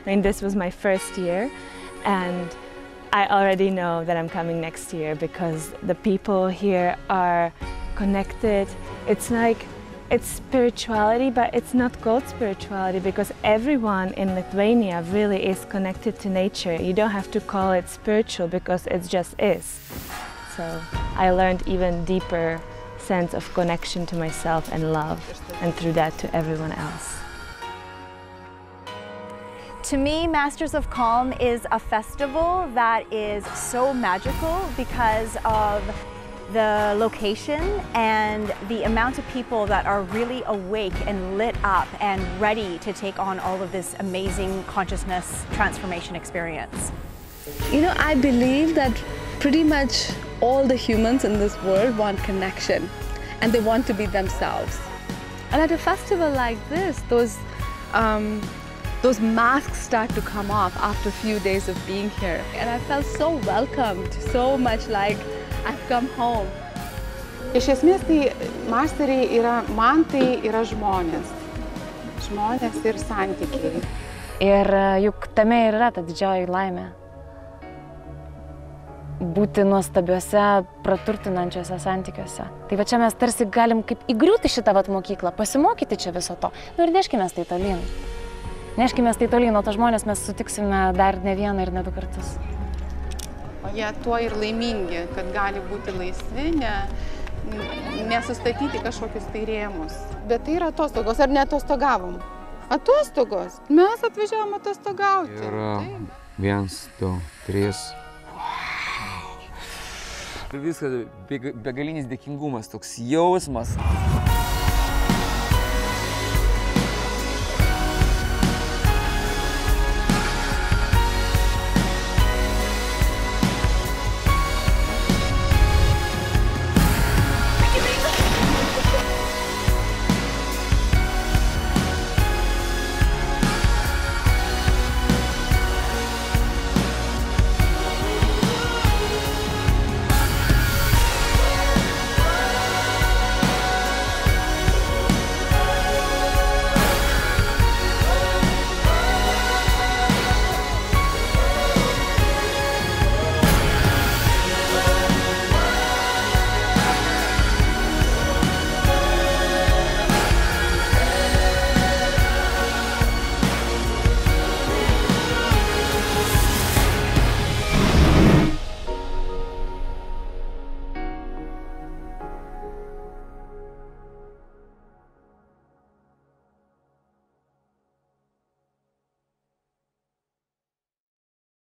I mean, this was my first year, and I already know that I'm coming next year because the people here are connected. It's like, it's spirituality, but it's not called spirituality because everyone in Lithuania really is connected to nature. You don't have to call it spiritual because it just is. So I learned even deeper sense of connection to myself and love, and through that to everyone else. To me, Masters of Calm is a festival that is so magical because of the location and the amount of people that are really awake and lit up and ready to take on all of this amazing consciousness transformation experience. You know, I believe that pretty much all the humans in this world want connection and they want to be themselves. And at a festival like this, those masks start to come off after a few days of being here. And I felt so welcomed, so much like I've come home. Iš esmės tai masteriai yra, man tai yra žmonės. Žmonės ir santykiai. Ir juk tame ir yra ta didžioji laimė. Būti nuostabiuose, praturtinančiuose santykiuose. Tai va čia mes tarsi galim kaip įgriūti šitą mokyklą, pasimokyti čia viso to. Nu ir neškime tai tolyn. Neškime tai tolyn, o to žmonės mes sutiksime dar ne vieną ir ne du kartus. O jie tuo ir laimingi, kad gali būti laisvi, nesustatyti kažkokius tai rėmus. Bet tai yra atostogos, ar ne atostogavom? Atostogos. Mes atvažiavom atostogauti. Ir 1, 2, 3. Viskas begalinis dėkingumas, toks jausmas.